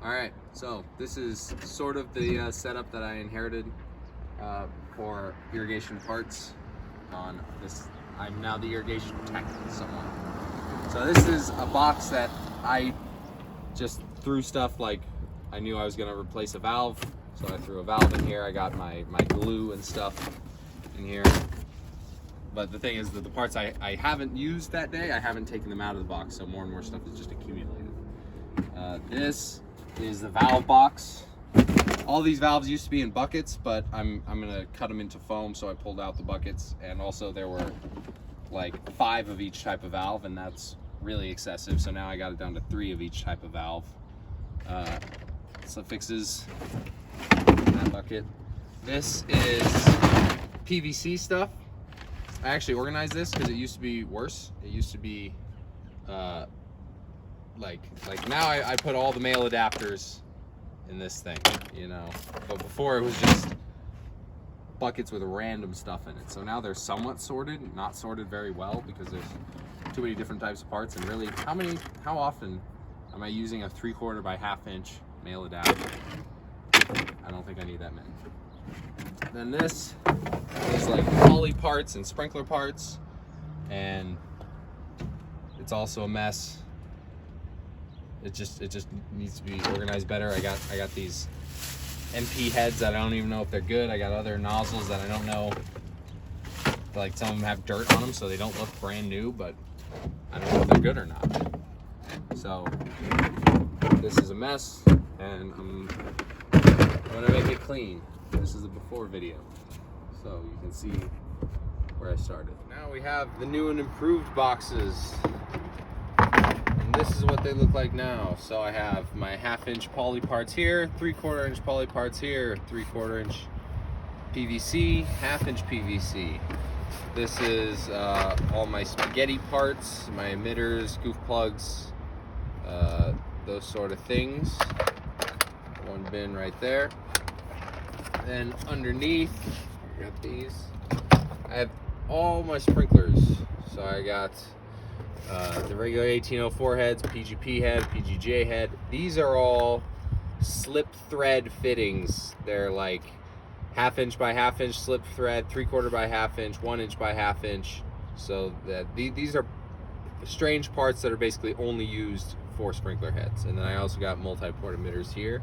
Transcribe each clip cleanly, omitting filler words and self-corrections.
Alright, so this is sort of the setup that I inherited for irrigation parts on this. I'm now the irrigation tech somewhat. So this is a box that I just threw stuff like I knew I was going to replace a valve. So I threw a valve in here. I got my glue and stuff in here. But the thing is that the parts I haven't used that day, I haven't taken them out of the box, so more and more stuff is just accumulated. This is the valve box. All these valves used to be in buckets, but I'm gonna cut them into foam, so I pulled out the buckets. And also there were like 5 of each type of valve, and that's really excessive. So now I got it down to 3 of each type of valve. So fixes that bucket. This is PVC stuff. I actually organized this because it used to be worse. It used to be like now I put all the male adapters in this thing, you know, but before it was just buckets with random stuff in it. So now they're somewhat sorted, not sorted very well because there's too many different types of parts. And really, how often am I using a 3/4 by 1/2 inch male adapter? I don't think I need that many. Then this is like poly parts and sprinkler parts, and it's also a mess. It just needs to be organized better. I got these MP heads that I don't even know if they're good. I got other nozzles that I don't know. Like some of them have dirt on them, so they don't look brand new, but I don't know if they're good or not. So this is a mess, and I'm gonna make it clean. This is the before video, so you can see where I started. Now we have the new and improved boxes. And this is what they look like now. So I have my 1/2 inch poly parts here, 3/4 inch poly parts here, 3/4 inch PVC, 1/2 inch PVC. This is all my spaghetti parts, my emitters, goof plugs, those sort of things. One bin right there. Then underneath, I got these. I have all my sprinklers. So I got the regular 1804 heads, PGP head, PGJ head. These are all slip thread fittings. They're like 1/2 inch by 1/2 inch slip thread, 3/4 by 1/2 inch, 1 inch by 1/2 inch. So that these are strange parts that are basically only used for sprinkler heads. And then I also got multi-port emitters here.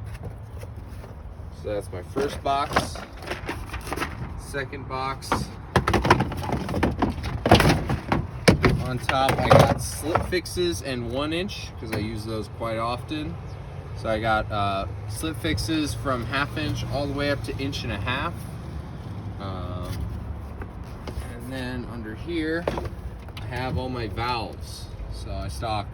So that's my first box. Second box. On top I got slip fixes and 1 inch because I use those quite often. So I got slip fixes from 1/2 inch all the way up to 1.5 inches. And then under here I have all my valves. So I stock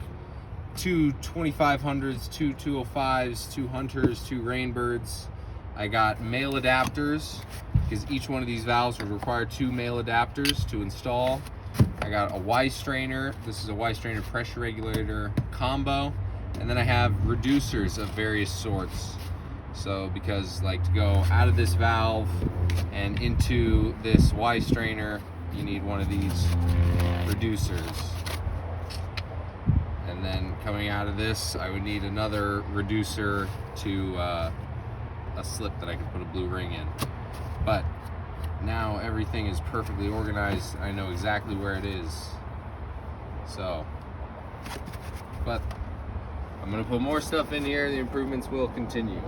2 2500s, 2 205s, 2 Hunters, 2 Rainbirds. I got male adapters because each one of these valves would require 2 male adapters to install. I got a Y strainer. This is a Y strainer pressure regulator combo. And then I have reducers of various sorts. So because like to go out of this valve and into this Y strainer, you need one of these reducers. And then coming out of this, I would need another reducer to a slip that I could put a blue ring in. But now everything is perfectly organized. I know exactly where it is. So, but I'm gonna put more stuff in here. The improvements will continue.